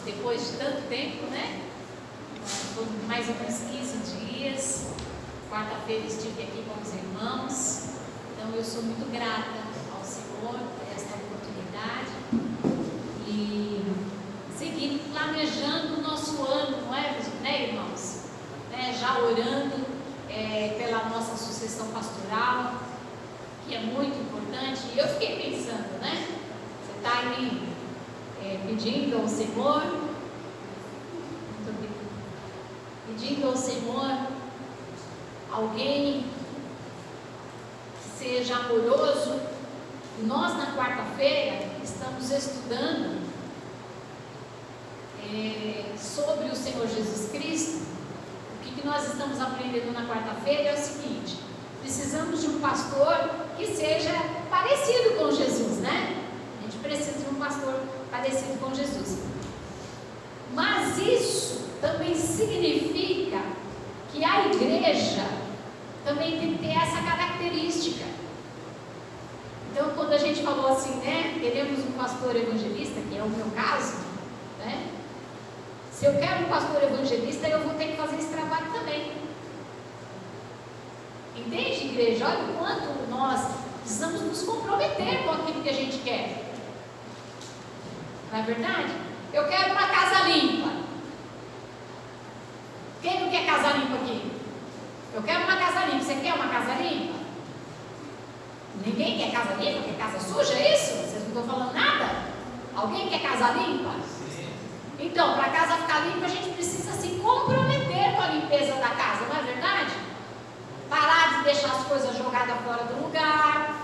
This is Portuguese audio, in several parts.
depois de tanto tempo, né? Foram mais ou menos 15 dias. Quarta-feira estive aqui com os irmãos. Então eu sou muito grata ao Senhor por esta oportunidade. E seguir planejando o nosso ano, não é, né, irmãos? Já orando pela nossa sucessão pastoral, que é muito importante. E eu fiquei pensando, né? Você está aí pedindo ao Senhor, pedindo ao Senhor alguém que seja amoroso. Nós na quarta-feira estamos estudando sobre o Senhor Jesus Cristo. O que nós estamos aprendendo na quarta-feira é o seguinte: precisamos de um pastor que seja parecido com Jesus, né? A gente precisa de um pastor parecido com Jesus. Mas isso também significa que a igreja também tem que ter essa característica. Então, quando a gente falou assim, né? Queremos um pastor evangelista, que é o meu caso, né? Se eu quero um pastor evangelista, eu vou ter que fazer esse trabalho também. Entende, igreja? Olha o quanto nós precisamos nos comprometer com aquilo que a gente quer. Não é verdade? Eu quero uma casa limpa. Quem não quer casa limpa aqui? Eu quero uma casa limpa. Você quer uma casa limpa? Ninguém quer casa limpa? Quer casa suja? É isso? Vocês não estão falando nada? Alguém quer casa limpa? Então, para a casa ficar limpa, a gente precisa se comprometer com a limpeza da casa, não é verdade? Parar de deixar as coisas jogadas fora do lugar,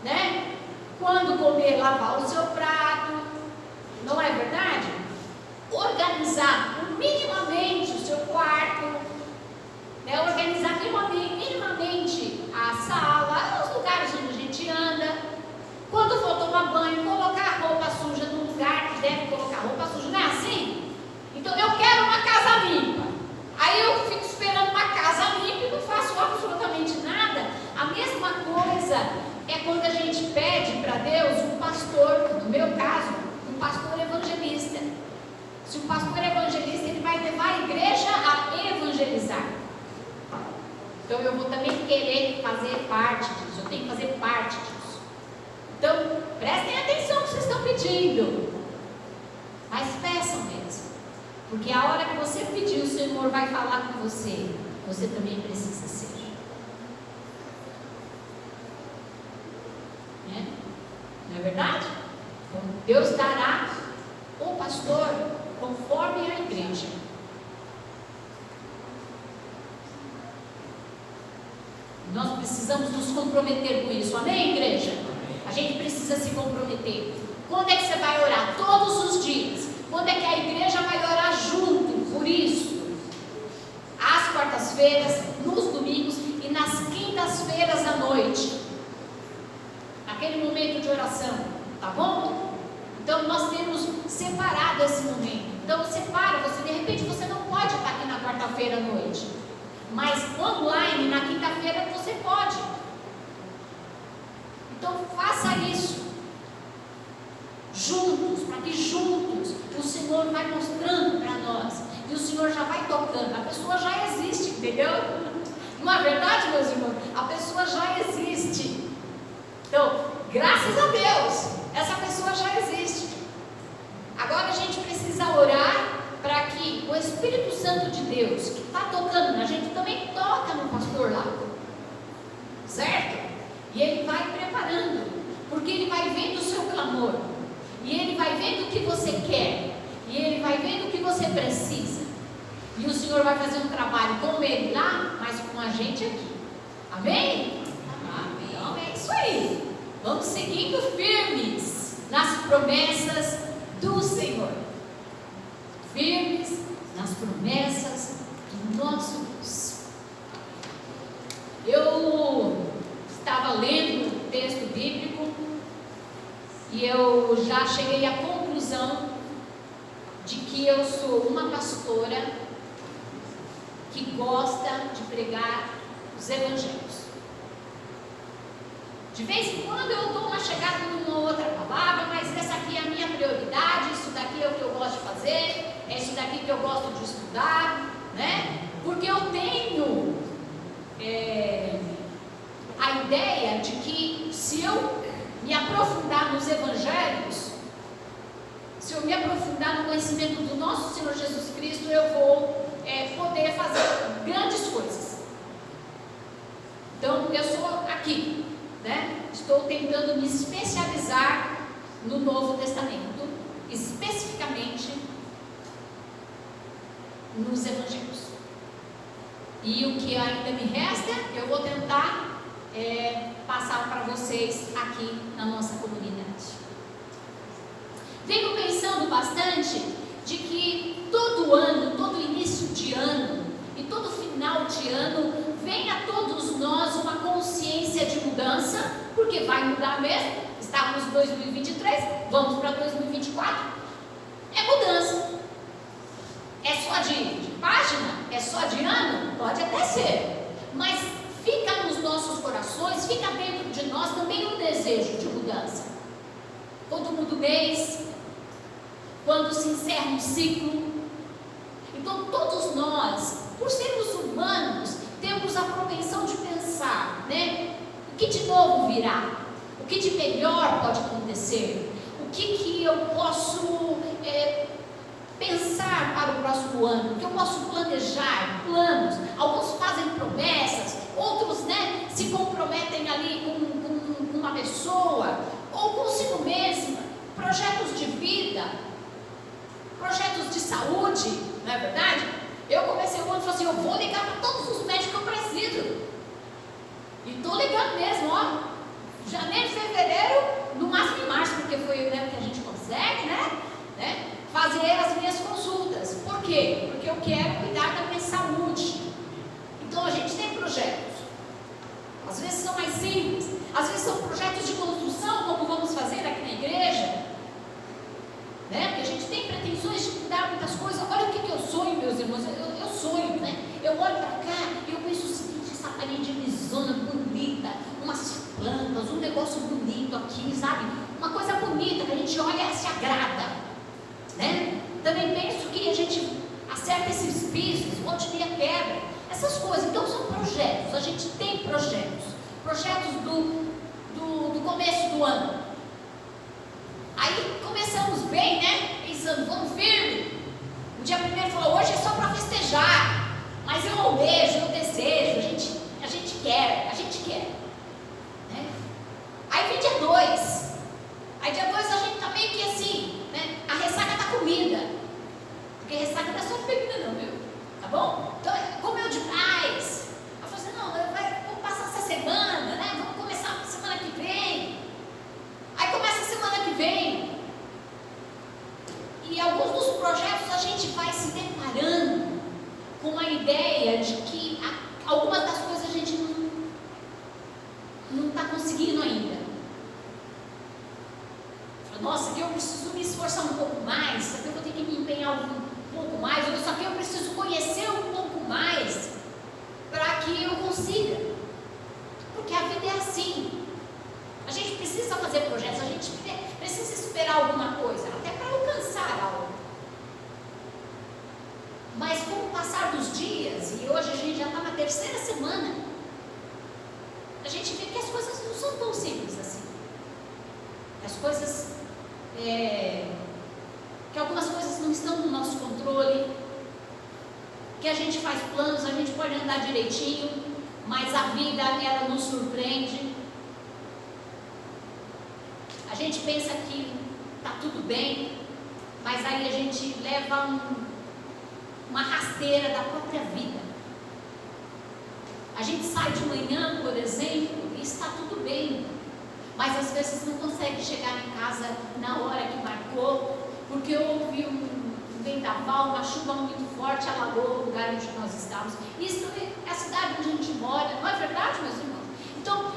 né? Quando comer, lavar o seu prato, não é verdade? Organizar minimamente o seu quarto, né? Organizar minimamente a sala, os lugares onde a gente anda. Quando for tomar banho, colocar a roupa suja no lugar que deve colocar roupa suja, não é assim? Então eu quero uma casa limpa. Aí eu fico esperando uma casa limpa e não faço absolutamente nada. A mesma coisa é quando a gente pede para Deus um pastor, no meu caso, um pastor evangelista. Se o pastor é evangelista, ele vai levar a igreja a evangelizar. Então eu vou também querer fazer parte disso, eu tenho que fazer parte disso. Então, prestem atenção no que vocês estão pedindo. Mas peçam mesmo. Porque a hora que você pedir, o Senhor vai falar com você. Você também precisa ser. Não é verdade? Então, Deus dará o pastor conforme a igreja. Nós precisamos nos comprometer com isso. Amém, igreja? A gente precisa se comprometer. Quando é que você vai orar? Todos os dias. Quando é que a igreja vai orar junto? Por isso, às quartas-feiras, nos domingos e nas quintas-feiras à noite. Aquele momento de oração, tá bom? Então nós temos separado esse momento. Então separa, de repente você não pode estar aqui na quarta-feira à noite, mas online, na quinta-feira você pode. Então faça isso juntos, para que juntos o Senhor vai mostrando para nós, e o Senhor já vai tocando. A pessoa já existe, entendeu? Não é verdade, meus irmãos? A pessoa já existe. Então, graças a Deus, essa pessoa já existe. Agora a gente precisa orar para que o Espírito Santo de Deus, que está tocando na gente, também toca no pastor lá, certo? E ele vai preparando, porque ele vai vendo o seu clamor, e ele vai vendo o que você quer, e ele vai vendo o que você precisa, e o Senhor vai fazer um trabalho com ele lá, mas com a gente aqui. Amém? Amém. Então é isso aí. Vamos seguindo firmes nas promessas do Senhor. Firmes nas promessas do nosso Deus. Eu estava lendo o texto bíblico e eu já cheguei à conclusão de que eu sou uma pastora que gosta de pregar os evangelhos. De vez em quando eu dou uma chegada numa outra palavra, mas essa aqui é a minha prioridade, isso daqui é o que porque eu gosto de estudar, né? Porque eu tenho a ideia de que se eu me aprofundar nos evangelhos, se eu me aprofundar no conhecimento do nosso Senhor Jesus Cristo, eu vou poder fazer grandes coisas. Então, eu sou aqui, né? Estou tentando me especializar no Novo Testamento, especificamente nos evangelhos. E o que ainda me resta, eu vou tentar passar para vocês aqui na nossa comunidade. Venho pensando bastante de que todo ano, todo início de ano e todo final de ano vem a todos nós uma consciência de mudança, porque vai mudar mesmo. Estávamos em 2023, vamos para 2024. É mudança. É só de página? É só de ano? Pode até ser. Mas fica nos nossos corações, fica dentro de nós também um desejo de mudança. Quando muda o mês, quando se encerra um ciclo. Então todos nós, por sermos humanos, temos a propensão de pensar, né? O que de novo virá? O que de melhor pode acontecer? O que eu posso pensar para o próximo ano? O que eu posso planejar? Planos. Alguns fazem promessas, outros, né, se comprometem ali com uma pessoa, ou consigo mesma, projetos de vida, projetos de saúde, não é verdade? Eu comecei o ano e falei assim, eu vou ligar para todos os médicos que eu preciso. E estou ligando mesmo, ó. Janeiro, fevereiro, no máximo em março, porque foi o tempo que a gente consegue, né? Fazer as minhas consultas. Por quê? Porque eu quero cuidar da minha saúde. Então a gente tem projetos. Às vezes são mais simples, às vezes são projetos de construção, como vamos fazer aqui na igreja, né? Porque a gente tem pretensões de mudar muitas coisas. Olha o que eu sonho, meus irmãos. Eu sonho, né? Eu olho para cá e eu penso o seguinte: essa parede de visona bonita, umas plantas, um negócio bonito aqui, sabe? Uma coisa bonita que a gente olha e se agrada, né? Também penso que a gente acerta esses pisos, volta e meia quebra, essas coisas. Então são projetos, a gente tem projetos do começo do ano. Aí começamos bem, né? Pensando, vamos firme. O dia primeiro falou, hoje é só para festejar, mas eu almejo, eu desejo, a gente quer, né? Aí vem dia 2. Aí dia 2 a gente tá meio que assim, né? A ressaca da comida. Porque ressaca não é só bebida não, viu? Tá bom? Então, comeu demais. Eu falei assim, não, vamos passar essa semana, né? Vamos começar a semana que vem. Aí começa a semana que vem. E alguns dos projetos a gente vai se deparando com a ideia de que algumas das coisas a gente não está conseguindo ainda. Nossa, aqui eu preciso me esforçar um pouco mais, aqui eu vou ter que me empenhar um pouco mais, só que eu preciso conhecer um pouco mais para que eu consiga. Porque a vida é assim. A gente precisa fazer projetos, a gente precisa esperar alguma coisa, até para alcançar algo. Mas com o passar dos dias, e hoje a gente já está na 3ª semana, a gente vê que as coisas não são tão simples assim. As coisas, que algumas coisas não estão no nosso controle, que a gente faz planos, a gente pode andar direitinho, mas a vida, ela nos surpreende. A gente pensa que está tudo bem, mas aí a gente leva uma rasteira da própria vida. A gente sai de manhã, por exemplo, e está tudo bem, mas às vezes não consegue chegar em casa na hora que marcou, porque houve um vendaval, uma chuva muito forte, alagou o lugar onde nós estávamos. Isso é a cidade onde a gente mora, não é verdade, meus irmãos? Então,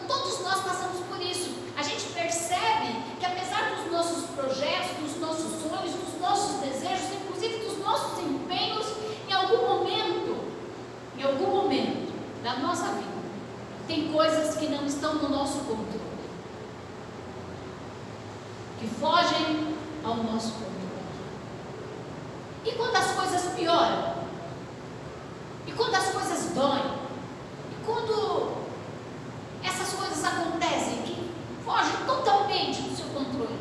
todos nós passamos por isso. A gente percebe que apesar dos nossos projetos, dos nossos sonhos, dos nossos desejos, inclusive dos nossos empenhos, em algum momento da nossa vida, tem coisas que não estão no nosso controle, que fogem ao nosso controle. E quando as coisas pioram? E quando as coisas doem? E quando essas coisas acontecem que fogem totalmente do seu controle?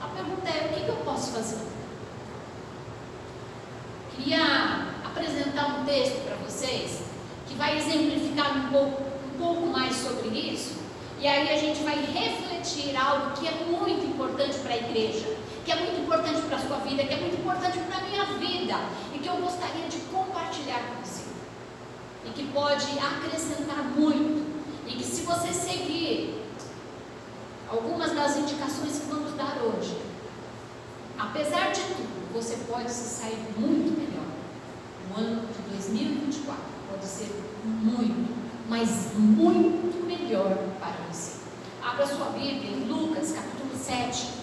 A pergunta é: o que eu posso fazer? Queria apresentar um texto para vocês que vai exemplificar um pouco mais sobre isso, e aí a gente vai refletir algo que é muito importante para a igreja, que é muito importante para a sua vida, que é muito importante para a minha vida, e que eu gostaria de compartilhar com você, e que pode acrescentar muito, e que se você seguir algumas das indicações que vamos dar hoje, apesar de tudo, você pode se sair muito melhor. O ano de 2024 pode ser muito, mas muito melhor para você. Abra sua Bíblia em Lucas capítulo 7.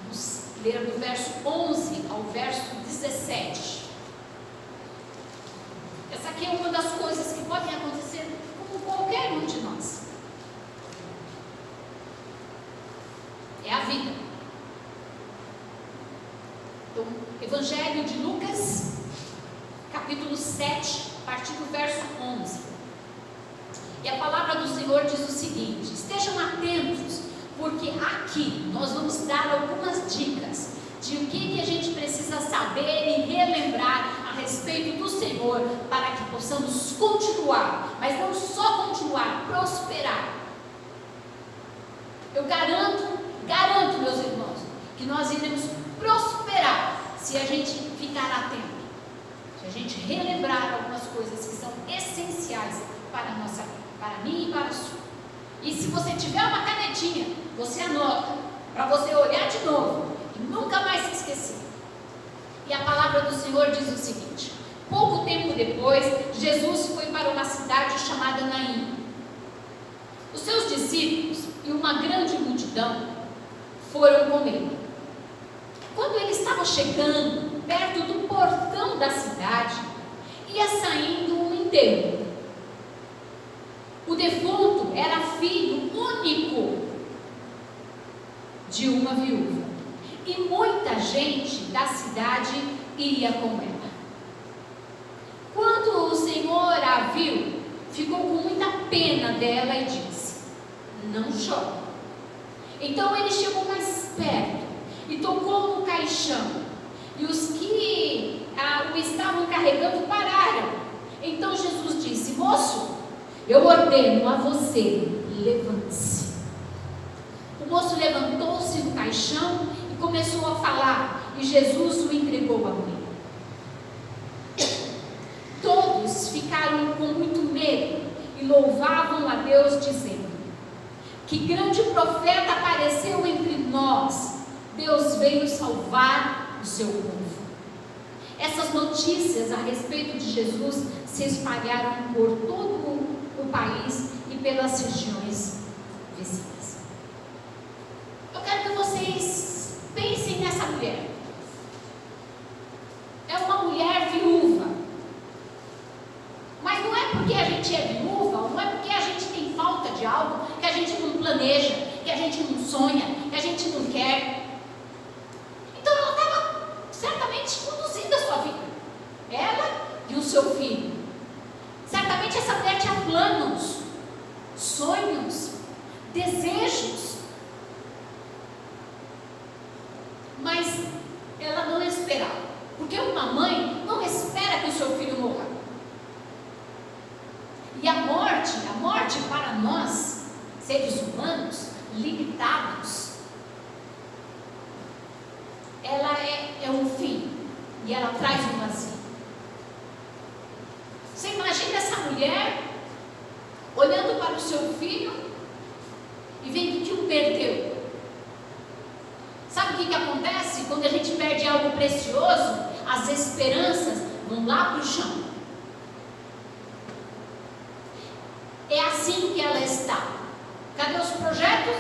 Vamos ler do verso 11 ao verso 17. Essa aqui é uma das coisas que podem acontecer com qualquer um de nós. É a vida. Então, Evangelho de Lucas, capítulo 7, a partir do verso 11. E a palavra do Senhor diz o seguinte: estejam atentos, porque aqui nós vamos dar algumas dicas de o que a gente precisa saber e relembrar a respeito do Senhor, para que possamos continuar, mas não só continuar, prosperar. Eu garanto, meus irmãos, que nós iremos prosperar se a gente ficar atento, se a gente relembrar algumas coisas que são essenciais para a nossa vida, para mim e para a sua. E se você tiver uma canetinha, você anota, para você olhar de novo e nunca mais se esquecer. E a palavra do Senhor diz o seguinte: pouco tempo depois, Jesus foi para uma cidade chamada Naim. Os seus discípulos e uma grande multidão foram com ele. Quando ele estava chegando perto do portão da cidade, ia saindo um enterro. O defunto era filho único de uma viúva, e muita gente da cidade iria com ela. Quando o Senhor a viu, ficou com muita pena dela e disse: não chore. Então ele chegou mais perto e tocou no caixão, e os que o estavam carregando pararam. Então Jesus disse: moço, eu ordeno a você, levante-se. O moço levantou-se no caixão e começou a falar, e Jesus o entregou à mãe. Todos ficaram com muito medo e louvavam a Deus, dizendo: que grande profeta apareceu entre nós, Deus veio salvar o seu povo. Essas notícias a respeito de Jesus se espalharam por todo o país e pelas regiões vizinhas. Eu quero que vocês pensem nessa mulher. É uma mulher viúva. Mas não é porque a gente é viúva, não é porque a gente tem falta de algo, que a gente não planeja, que a gente não sonha, que a gente não quer. Então ela estava certamente conduzindo a sua vida, ela e o seu filho. Certamente essa mulher tinha planos, sonhos, desejos, mas ela não esperava, porque uma mãe não espera que o seu filho morra. E a morte para nós, seres humanos, limitados, ela é um fim, e ela traz um vazio. Você imagina essa mulher olhando para o seu filho e vendo que o perdeu. Sabe o que acontece quando a gente perde algo precioso? As esperanças vão lá para o chão. É assim que ela está. Cadê os projetos?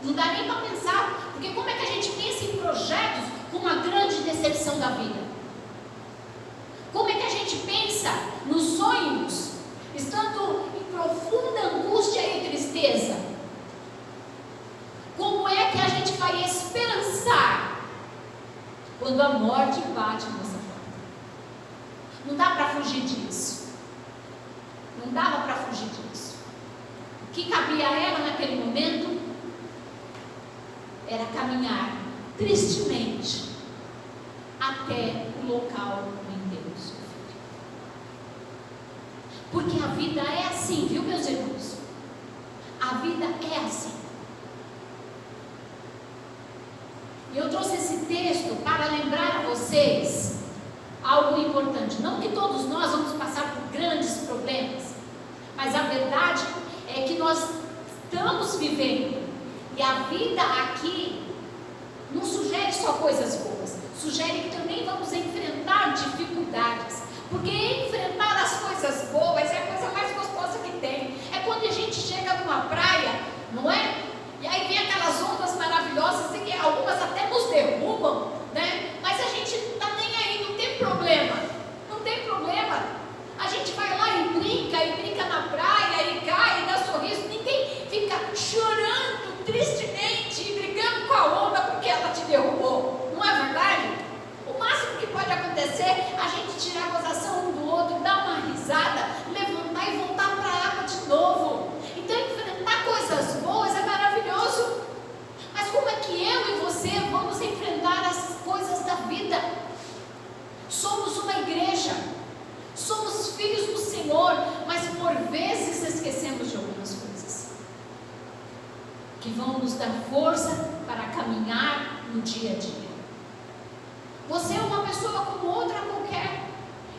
Não dá nem para pensar, porque como é que a gente pensa em projetos com uma grande decepção da vida? pensa nos sonhos, estando em profunda angústia e tristeza, como é que a gente vai esperançar quando a morte bate na nossa porta? Não dá para fugir disso. Não dava para fugir disso. O que cabia a ela naquele momento era caminhar tristemente até o local do enterro do seu filho. Porque a vida é assim, viu, meus irmãos? A vida é assim. E eu trouxe esse texto para lembrar a vocês algo importante. Não que todos nós vamos passar por grandes problemas, mas a verdade é que nós estamos vivendo. E a vida aqui não sugere só coisas boas, sugere que também vamos enfrentar dificuldades. Porque enfrentar as coisas boas é a coisa mais gostosa que tem. É quando a gente chega numa praia, não é? E aí vem aquelas ondas maravilhosas, e que algumas até nos derrubam, né? Mas a gente não está nem aí, não tem problema. Não tem problema. A gente vai lá e brinca na praia, e cai, e dá sorriso. Ninguém fica chorando tristemente e brigando com a onda porque ela te derrubou. Não é verdade? O máximo que pode acontecer é a gente tirar a gozação um do outro, dar uma risada, levantar e voltar para a água de novo. Então, enfrentar coisas boas é maravilhoso. Mas como é que eu e você vamos enfrentar as coisas da vida? Somos uma igreja, somos filhos do Senhor, mas por vezes esquecemos de algumas coisas que vão nos dar força para caminhar no dia a dia. Você é uma pessoa como outra qualquer,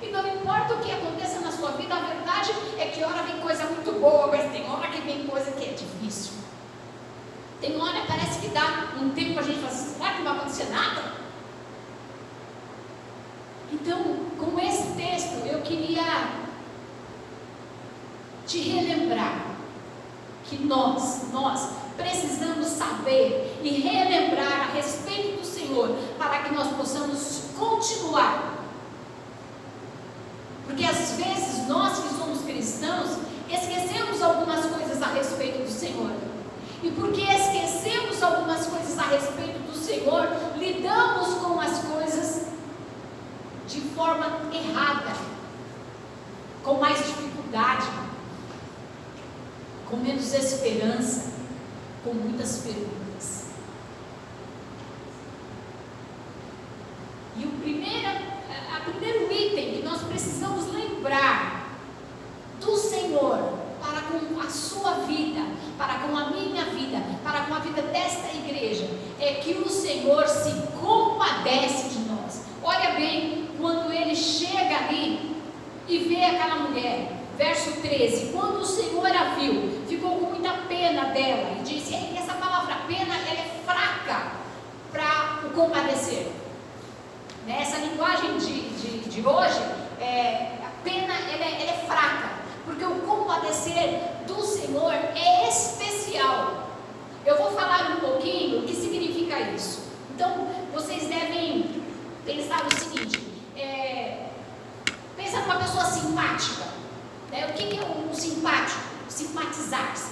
e não importa o que aconteça na sua vida, a verdade é que hora vem coisa muito boa, mas tem hora que vem coisa que é difícil. Tem hora, parece que dá um tempo a gente fala assim, será que não vai acontecer nada? Então, com esse texto, eu queria te relembrar que nós precisamos saber e relembrar a respeito do Senhor, para que nós possamos continuar. Porque às vezes nós que somos cristãos, esquecemos algumas coisas a respeito do Senhor. E porque esquecemos algumas coisas a respeito do Senhor, lidamos com as coisas de forma errada, com mais dificuldade, com menos esperança, com muitas perguntas. E o primeiro item que nós precisamos lembrar do Senhor para com a sua vida, para com a minha vida, para com a vida desta igreja, é que o Senhor se compadece de nós. Olha bem, quando ele chega ali e vê aquela mulher, verso 13, quando o Senhor a viu, ficou com muita pena dela, e disse, essa palavra pena, ela é fraca para o compadecer. Nessa linguagem de hoje, a pena ela é fraca, porque o compadecer do Senhor é especial. Eu vou falar um pouquinho o que significa isso. Então, vocês devem pensar o seguinte, pensa numa pessoa simpática, né? O que é um simpático? Simpatizar-se.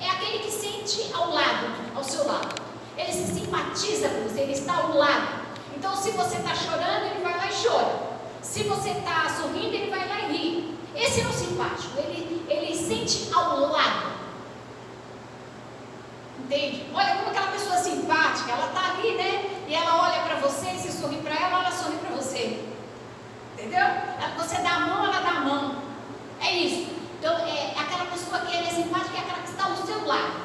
É aquele que sente ao seu lado. Ele se simpatiza com você, ele está ao lado. Então, se você está chorando, ele vai lá e chora. Se você está sorrindo, ele vai lá e ri. Esse é o simpático, ele sente ao lado. Entende? Olha como aquela pessoa simpática, ela está ali, né? E ela olha para você, e você sorri para ela, ela sorri para você. Entendeu? Você dá a mão, ela dá a mão. É isso. Então, é aquela pessoa que é simpática, é aquela que está ao seu lado,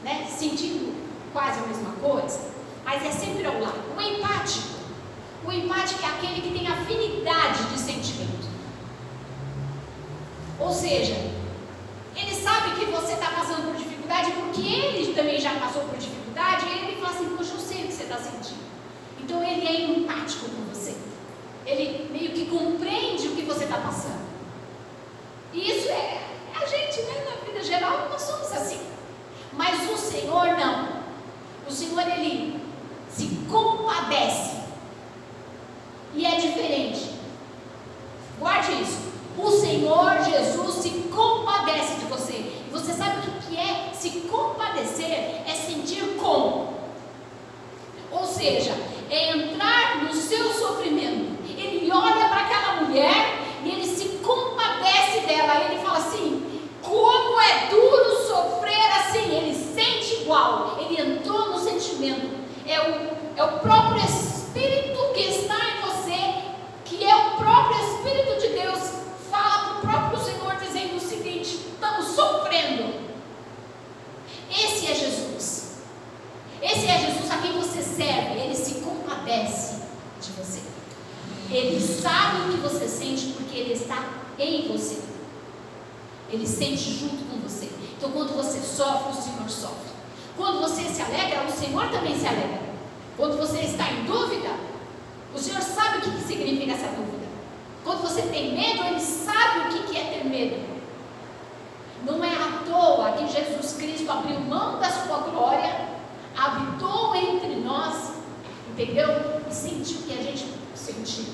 né? Sentindo quase a mesma coisa, mas é sempre ao lado. O empático é aquele que tem afinidade de sentimento. Ou seja, ele sabe que você está passando por dificuldade, porque ele também já passou por dificuldade, e ele fala assim, poxa, eu sei o que você está sentindo. Então ele é empático com você. Ele meio que compreende o que você está passando. E isso é a gente, né? Na vida geral, nós somos assim. Mas o Senhor não. O Senhor, ele se compadece. E é diferente. Guarde isso. O de você. Ele sabe o que você sente porque Ele está em você. Ele sente junto com você. Então quando você sofre, o Senhor sofre. Quando você se alegra, o Senhor também se alegra. Quando você está em dúvida, o Senhor sabe o que significa essa dúvida. Quando você tem medo, Ele sabe o que é ter medo. Não é à toa que Jesus Cristo abriu mão da sua glória, habitou entre nós, entendeu? E sentiu o que a gente sentiu.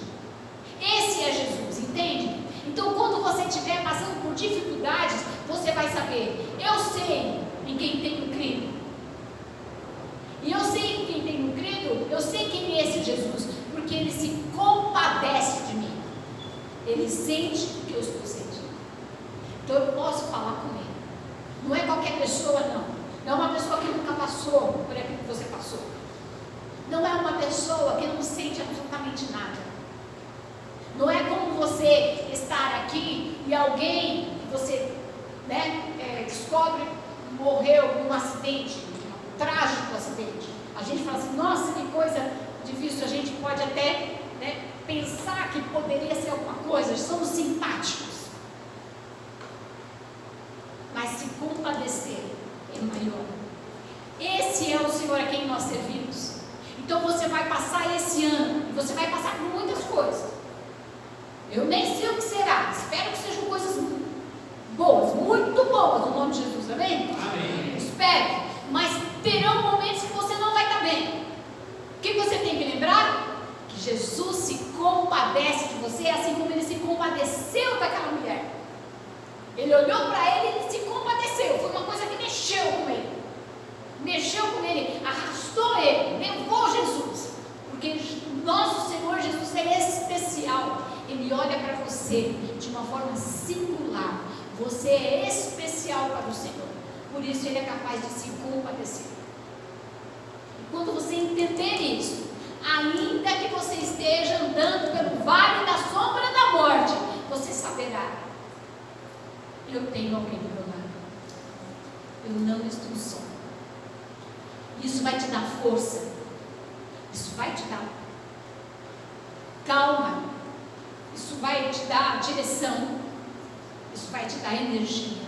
Esse é Jesus, entende? Então quando você estiver passando por dificuldades, você vai saber, eu sei em quem tenho crido. E eu sei em quem tenho crido, eu sei quem é esse Jesus, porque Ele se compadece de mim. Ele sente o que eu estou sentindo. Então eu posso falar com Ele. Não é qualquer pessoa, não. Não é uma pessoa que nunca passou por aquilo que você passou. Não é uma pessoa que não sente absolutamente nada. Não é como você estar aqui e alguém que você descobre morreu num acidente, um trágico acidente. A gente fala assim, nossa, que coisa difícil. A gente pode até pensar que poderia ser alguma coisa. Somos simpáticos. Mas se compadecer é maior. Esse é o Senhor a quem nós servimos. Então você vai passar esse ano, e você vai passar por muitas coisas. Eu nem sei o que será, espero que sejam coisas boas, muito boas, no nome de Jesus, amém? Amém. Espero, mas terão momentos que você não vai estar bem. O que você tem que lembrar? Que Jesus se compadece de você, assim como Ele se compadeceu daquela mulher. Ele olhou para ele e Ele se compadeceu, foi uma coisa que mexeu com ele. Mexeu com ele, arrastou ele, levou Jesus, porque nosso Senhor Jesus é especial. Ele olha para você de uma forma singular. Você é especial para o Senhor, por isso Ele é capaz de se compadecer. E quando você entender isso, ainda que você esteja andando pelo vale da sombra da morte, você saberá, eu tenho alguém do meu lado, eu não estou só. Isso vai te dar força. Isso vai te dar calma. Isso vai te dar direção. Isso vai te dar energia.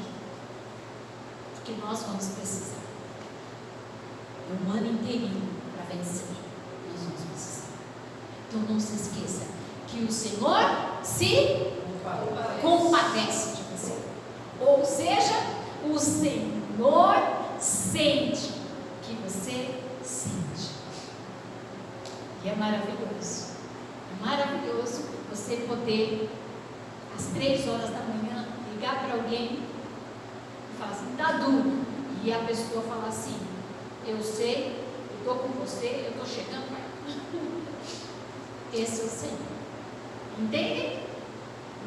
Porque nós vamos precisar. Um ano inteirinho para vencer. Nós vamos precisar. Então não se esqueça que o Senhor se compadece de você. Ou seja, o Senhor sente que você sente. E é maravilhoso. É maravilhoso você poder, às 3 horas da manhã, ligar para alguém e falar assim, tá duro. E a pessoa falar assim, eu sei, eu estou com você, eu estou chegando. Esse é o Senhor. Entendem?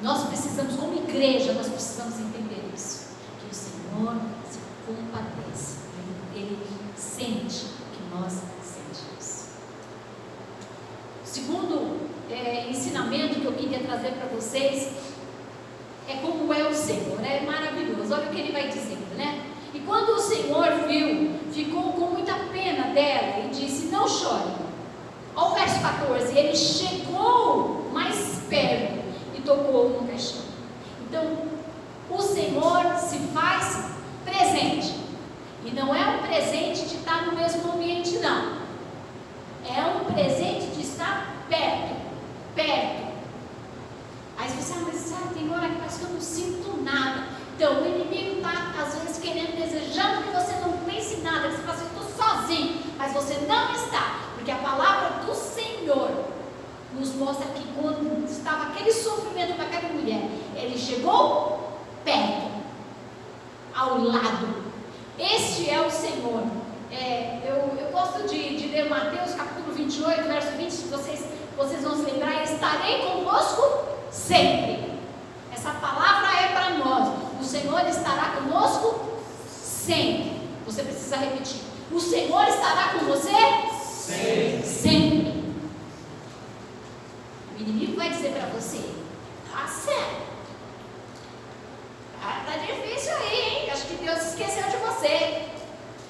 Nós precisamos, como igreja, nós precisamos entender isso. Que o Senhor se compadece. Ele sente o que nós sentimos. O segundo ensinamento que eu queria trazer para vocês é como é o Senhor, é maravilhoso. Olha o que ele vai dizendo, né? E quando o Senhor viu, ficou com muita pena dela e disse, não chore. Olha o verso 14, ele chegou mais perto e tocou no caixão. Então, o Senhor se faz presente. E não é um presente de estar no mesmo ambiente, não. É um presente de estar perto. Perto. Aí você fala, mas tem hora que parece que eu não sinto nada. Então, o inimigo está, às vezes, querendo, desejando que você não pense nada. Que você fala assim, estou sozinho. Mas você não está. Porque a palavra do Senhor nos mostra que quando estava aquele sofrimento daquela mulher, Ele chegou perto. Ao lado. Este é o Senhor. Eu gosto de ler Mateus capítulo 28, verso 20. Se vocês vão se lembrar, estarei convosco sempre. Essa palavra é para nós. O Senhor estará conosco sempre. Você precisa repetir. O Senhor estará com você sempre. Sempre. O inimigo vai dizer para você, tá certo. Tá difícil aí, hein? Acho que Deus esqueceu de você.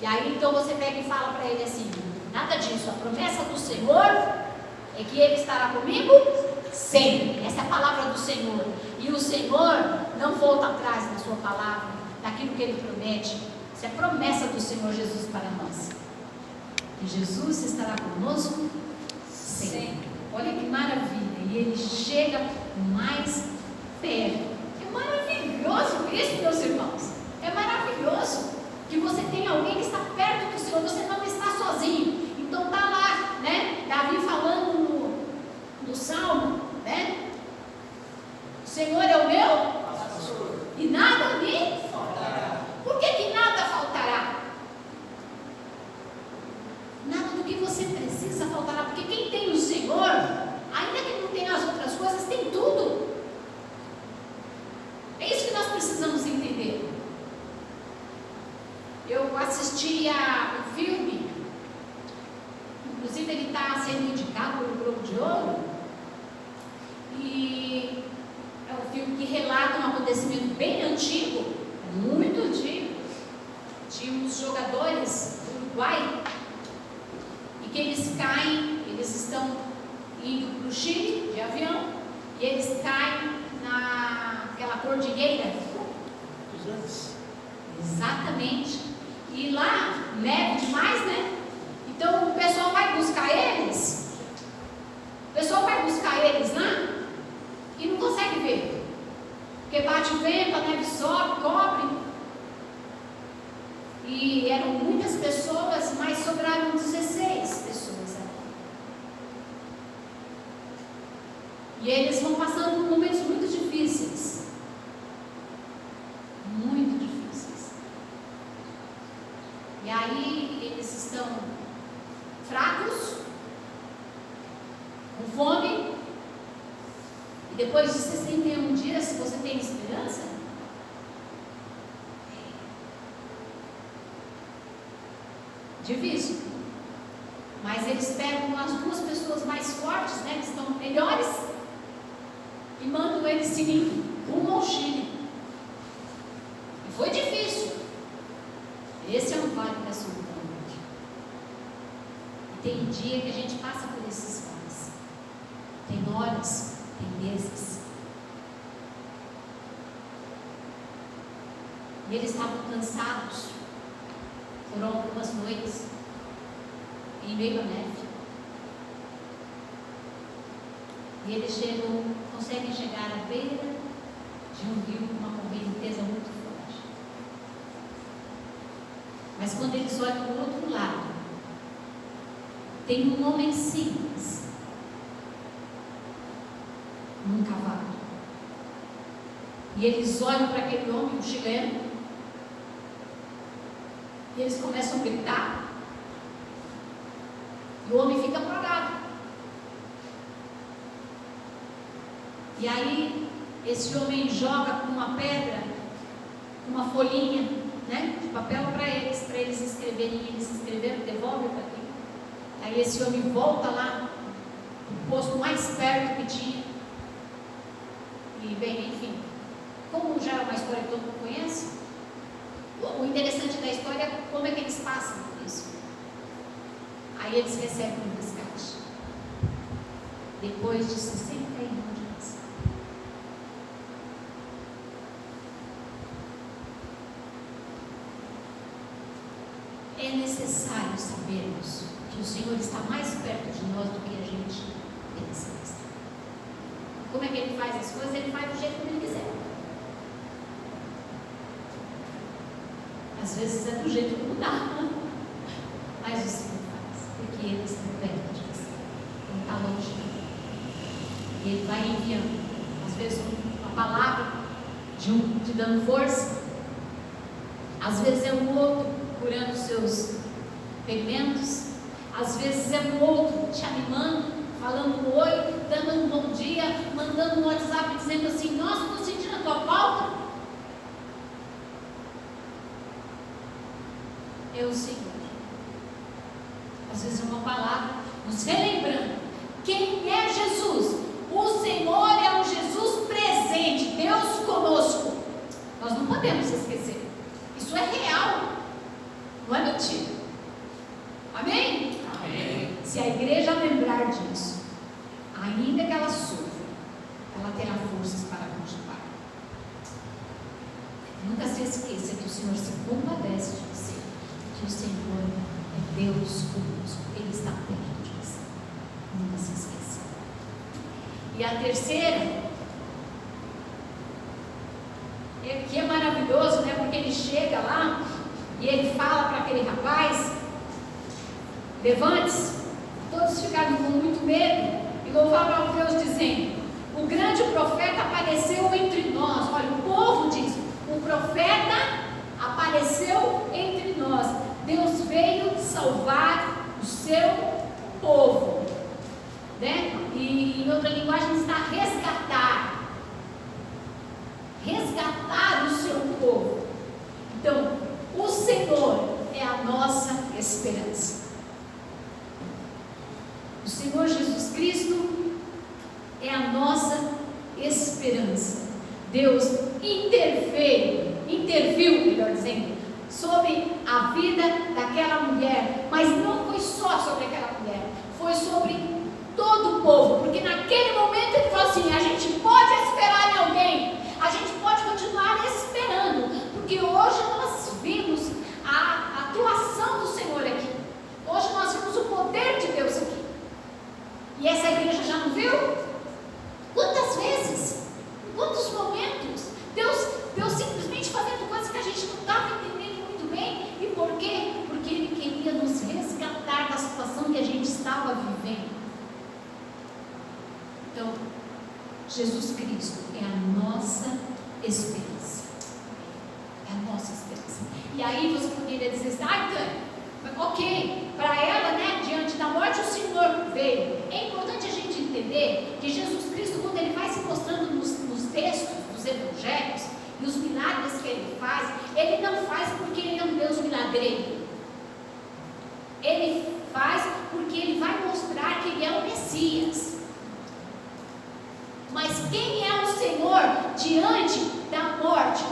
E aí então você pega e fala para ele assim, nada disso, a promessa do Senhor é que Ele estará comigo sempre. Essa é a palavra do Senhor. E o Senhor não volta atrás na sua palavra, naquilo que Ele promete. Isso é promessa do Senhor Jesus para nós. Que Jesus estará conosco sempre. Olha que maravilha. E Ele chega mais perto. É maravilhoso isso, meus irmãos. É maravilhoso que você tem alguém que está perto do Senhor. Você não está sozinho. Então está lá, né? Davi falando no Salmo, né? O Senhor é o meu pastor, e nada me faltará. Por que nada faltará? Nada do que você precisa faltará. Porque quem tem o Senhor, ainda que não tenha as outras coisas, tem tudo. É isso que nós precisamos entender. Eu assisti a um filme, inclusive ele está sendo indicado pelo Globo de Ouro, e é um filme que relata um acontecimento bem antigo, muito antigo. Tinha uns jogadores do Uruguai, e que eles caem, eles estão indo para o Chile de avião, e eles caem naquela cordilheira dos Andes. Exatamente. E lá, neve demais, né? Então o pessoal vai buscar eles. O pessoal vai buscar eles lá e não consegue ver. Porque bate o vento, a neve sobe, cobre. E eram muitas pessoas, mas sobraram 16 pessoas ali. E eles vão passando por momentos muito difíceis. Muito difíceis. E aí eles estão fracos, com fome, e depois de 61 dias, se você tem esperança, difícil. Mas eles pegam as duas pessoas mais fortes, né, que estão melhores, e mandam eles seguindo rumo ao Chile. E foi difícil. Esse é um vale da solidão. E tem dia que a gente passa por esses vales. Tem horas, tem meses. E eles estavam cansados. Foram algumas noites em meio à neve. E eles conseguem chegar à beira de um rio com uma correnteza muito forte. Mas quando eles olham do outro lado, tem um homem simples num cavalo. E eles olham para aquele homem, um chileno, e eles começam a gritar. E o homem fica parado. E aí, esse homem joga com uma pedra, uma folhinha, né, de papel para eles escreverem. E eles escreveram, devolve para aqui. Aí esse homem volta lá, no posto mais perto que tinha. E bem, enfim, como já é uma história que todo mundo conhece, o interessante da história é como é que eles passam por isso. Aí eles recebem um resgate. Depois de 61 dias. É necessário sabermos que o Senhor está mais perto de nós do que a gente pensa. Como é que Ele faz as coisas? Ele faz do jeito que Ele quiser. Às vezes é do jeito que não dá, mas o Senhor faz, porque Ele está perto de você, não está longe. E Ele vai enviando, às vezes uma palavra de um te dando força, às vezes é um outro curando os seus ferimentos, às vezes é um outro te animando, falando um oi, dando um bom dia, mandando um WhatsApp dizendo assim: nossa, estou sentindo a tua falta. É o Senhor. Às vezes é uma palavra nos relembrando quem é Jesus. O Senhor é um Jesus presente, Deus conosco. Nós não podemos esquecer. Isso é real, não é mentira. Amém? Amém. Se a igreja lembrar disso, Senhor se compadece de você, que o Senhor é Deus conosco, Ele está perto de você. Nunca se esqueça. E a terceira, que é maravilhoso, né? Porque ele chega lá e ele fala para aquele rapaz: levante-se. Todos ficaram com muito medo e louvaram ao Deus, dizendo: o grande profeta apareceu entre nós. Olha, o povo diz: o profeta apareceu entre nós. Deus veio salvar o seu povo, né? E em outra linguagem está resgatar o seu povo. Então, o Senhor é a nossa esperança. O Senhor Jesus Cristo é a nossa esperança. Deus interviu, melhor dizendo, sobre a vida daquela mulher, mas não foi só sobre aquela mulher, foi sobre todo o povo, porque naquele momento ele falou assim: a gente pode esperar em alguém, a gente pode continuar esperando, porque hoje nós vimos a atuação do Senhor aqui, hoje nós vimos o poder de Deus aqui, e essa igreja já não viu? Quantas vezes, em quantos momentos, Deus simplesmente fazendo coisas que a gente não estava entendendo muito bem. E por quê? Porque Ele queria nos resgatar da situação que a gente estava vivendo. Então, Jesus Cristo é a nossa esperança. É a nossa esperança. E aí você poderia dizer assim: ok, para ela, né, diante da morte o Senhor veio. É importante a gente entender que Jesus Cristo, quando Ele vai se mostrando nos textos dos evangelhos e os milagres que Ele não faz porque Ele é um Deus milagreiro. Ele faz porque Ele vai mostrar que Ele é o Messias. Mas quem é o Senhor diante da morte,